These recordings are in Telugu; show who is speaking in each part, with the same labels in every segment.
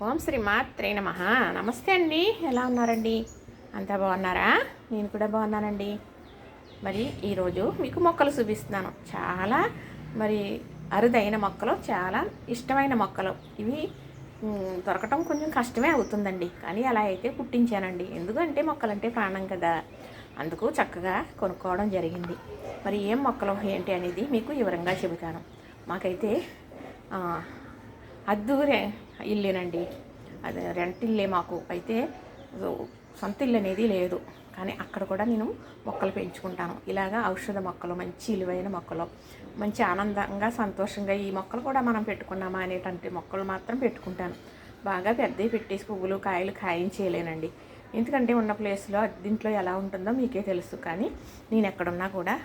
Speaker 1: ఓం శ్రీ మాత్రే నమః. నమస్తే అండి, ఎలా ఉన్నారండి? అంతా బాగున్నారా? నేను కూడా బాగున్నానండి. మరి ఈరోజు మీకు మొక్కలు చూపిస్తున్నాను. చాలా మరి అరుదైన మొక్కలు, చాలా ఇష్టమైన మొక్కలు. ఇవి దొరకటం కొంచెం కష్టమే అవుతుందండి, కానీ అలా అయితే పుట్టించానండి. ఎందుకంటే మొక్కలంటే ప్రాణం కదా, అందుకు చక్కగా కొనుక్కోవడం జరిగింది. మరి ఏం మొక్కలు ఏంటి అనేది మీకు వివరంగా చెబుతాను. మాకైతే అద్దూరే ఇల్లేనండి, అది రెంట్ ఇల్లే మాకు. అయితే సొంత ఇల్లు అనేది లేదు, కానీ అక్కడ కూడా నేను మొక్కలు పెంచుకుంటాను. ఇలాగా ఔషధ మొక్కలు, మంచి విలువైన మొక్కలు, మంచి ఆనందంగా సంతోషంగా ఈ మొక్కలు కూడా మనం పెట్టుకున్నామా అనేటువంటి మొక్కలు మాత్రం పెట్టుకుంటాను. బాగా పెద్దవి పెట్టేసి పువ్వులు కాయలు కాయించేయలేనండి, ఎందుకంటే ఉన్న ప్లేస్లో దీంట్లో ఎలా ఉంటుందో మీకే తెలుసు. కానీ నేను ఎక్కడున్నా కూడా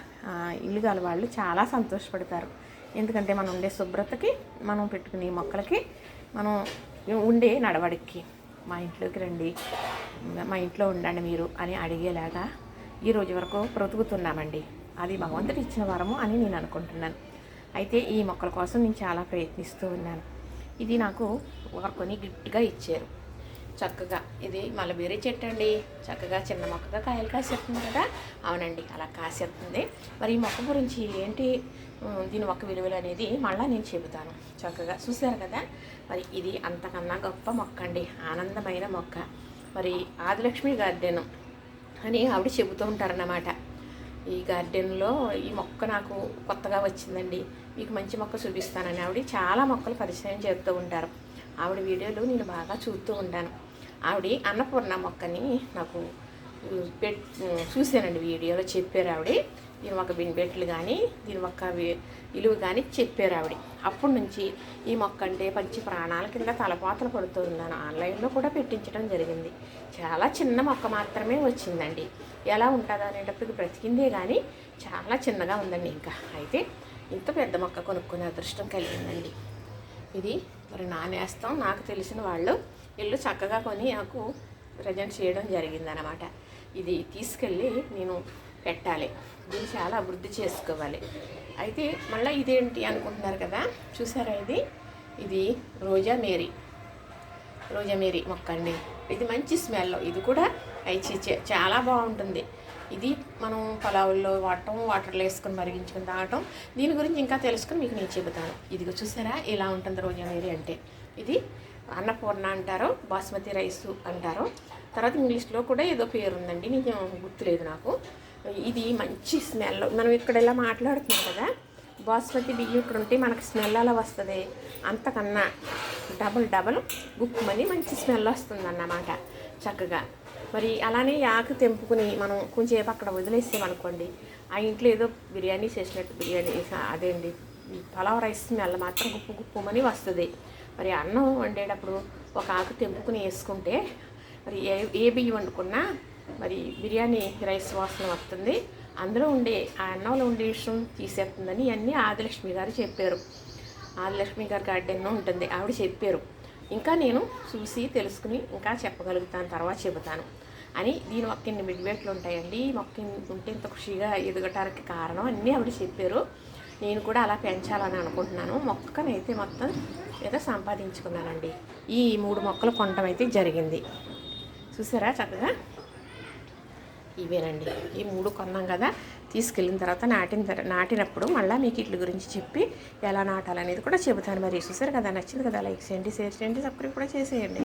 Speaker 1: ఇల్లు గల వాళ్ళు చాలా సంతోషపడతారు. ఎందుకంటే మనం ఉండే శుభ్రతకి, మనం పెట్టుకునే మొక్కలకి, మనం ఉండే నడవడికి మా ఇంట్లోకి రండి, మా ఇంట్లో ఉండండి మీరు అని అడిగేలాగా ఈ రోజు వరకు బ్రతుకుతున్నామండి. అది భగవంతుడు ఇచ్చిన వరము అని నేను అనుకుంటున్నాను. అయితే ఈ మొక్కల కోసం నేను చాలా ప్రయత్నిస్తూ ఉన్నాను. ఇది నాకు కొని గిఫ్ట్గా ఇచ్చారు. చక్కగా ఇది మలబేరీ చెట్టు అండి. చక్కగా చిన్న మొక్కగా కాయలు కాసేస్తుంది కదా. అవునండి, అలా కాసేస్తుంది. మరి ఈ మొక్క గురించి ఏంటి, దీని మొక్క విలువలు అనేది మళ్ళీ నేను చెబుతాను. చక్కగా చూశారు కదా. మరి ఇది అంతకన్నా గొప్ప మొక్క అండి, ఆనందమైన మొక్క. మరి ఆదిలక్ష్మి గార్డెన్ అని ఆవిడ చెబుతూ ఉంటారన్నమాట. ఈ గార్డెన్లో ఈ మొక్క నాకు కొత్తగా వచ్చిందండి, మీకు మంచి మొక్క చూపిస్తానని ఆవిడ చాలా మొక్కలు పరిచయం చేస్తూ ఉంటారు. ఆవిడ వీడియోలు నేను బాగా చూస్తూ ఉంటాను. ఆవిడ అన్నపూర్ణ మొక్కని నాకు చూశానండి, వీడియోలో చెప్పారు ఆవిడ. దీని ఒక బిన్బెట్లు కానీ, దీని ఒక విలువ కానీ చెప్పారు ఆవిడ. అప్పటి నుంచి ఈ మొక్క అంటే పంచి ప్రాణాల కింద తలపాతలు పడుతూ ఉన్నాను. ఆన్లైన్లో కూడా పెట్టించడం జరిగింది. చాలా చిన్న మొక్క మాత్రమే వచ్చిందండి. ఎలా ఉంటుందో అనేటప్పటికి బ్రతికిందే కానీ చాలా చిన్నగా ఉందండి. ఇంకా అయితే ఇంత పెద్ద మొక్క కొనుక్కునే అదృష్టం కలిగిందండి. ఇది మరి నానేస్తాం, నాకు తెలిసిన వాళ్ళు ఇల్లు చక్కగా కొని నాకు ప్రజెంట్ చేయడం జరిగిందనమాట. ఇది తీసుకెళ్ళి నేను పెట్టాలి, దీన్ని చాలా అభివృద్ధి చేసుకోవాలి. అయితే మళ్ళీ ఇదేంటి అనుకుంటున్నారు కదా, చూసారా? ఇది రోజా మేరీ మొక్క అండి. ఇది మంచి స్మెల్, ఇది కూడా చాలా బాగుంటుంది. ఇది మనం పొలాల్లో వాటర్లో వేసుకొని మరిగించుకొని తాగటం. దీని గురించి ఇంకా తెలుసుకొని మీకు నేను చెబుతాను. ఇదిగో చూసారా, ఇలా ఉంటుంది రోజా మేరీ అంటే. ఇది అన్నపూర్ణ అంటారు, బాస్మతి రైస్ అంటారు. తర్వాత ఇంగ్లీష్లో కూడా ఏదో పేరు ఉందండి, నేను గుర్తులేదు నాకు. ఇది మంచి స్మెల్. మనం ఇక్కడ ఇలా మాట్లాడుతున్నాం కదా, బాస్మతి బియ్యం ఇక్కడ ఉంటే మనకు స్మెల్ అలా వస్తుంది, అంతకన్నా డబల్ గుప్పమని మంచి స్మెల్ వస్తుందన్నమాట చక్కగా. మరి అలానే ఆకు తెంపుకుని మనం కొంచెంసేపు అక్కడ వదిలేసామనుకోండి, ఆ ఇంట్లో ఏదో బిర్యానీ చేసినట్టు, బిర్యానీ అదేండి పలావ్ రైస్ స్మెల్ మాత్రం గుప్పమని వస్తుంది. మరి అన్నం వండేటప్పుడు ఒక ఆకు తెంపుకుని వేసుకుంటే మరి ఏ బియ్యం వండుకున్నా మరి బిర్యానీ రైస్ వాసన వస్తుంది, అందులో ఉండే ఆ అన్నంలో ఉండే విషయం తీసేస్తుందని ఇవన్నీ ఆదిలక్ష్మి గారు చెప్పారు. ఆదిలక్ష్మి గారి గార్డెన్ ఉంటుంది, ఆవిడ చెప్పారు. ఇంకా నేను చూసి తెలుసుకుని ఇంకా చెప్పగలుగుతాను, తర్వాత చెబుతాను అని. దీని మొక్క ఇన్ని మిడ్వేట్లు ఉంటాయండి, మొక్క ఉంటే ఇంత ఖుషిగా ఎదగటానికి కారణం అన్నీ ఆవిడ చెప్పారు. నేను కూడా అలా పెంచాలని అనుకుంటున్నాను. మొక్కనైతే మొత్తం ఏదో సంపాదించుకున్నానండి. ఈ 3 మొక్కలు కొనడం అయితే జరిగింది. చూసారా చక్కగా, ఇవేనండి. ఈ 3 కొన్నాం కదా, తీసుకెళ్ళిన తర్వాత నాటినప్పుడు మళ్ళీ మీకు వీటి గురించి చెప్పి ఎలా నాటాలనేది కూడా చెబుతాను. మరి చూసారు కదా, నచ్చింది కదా, లైక్ చేయండి, షేర్ చేయండి, సబ్స్క్రైబ్ కూడా చేసేయండి.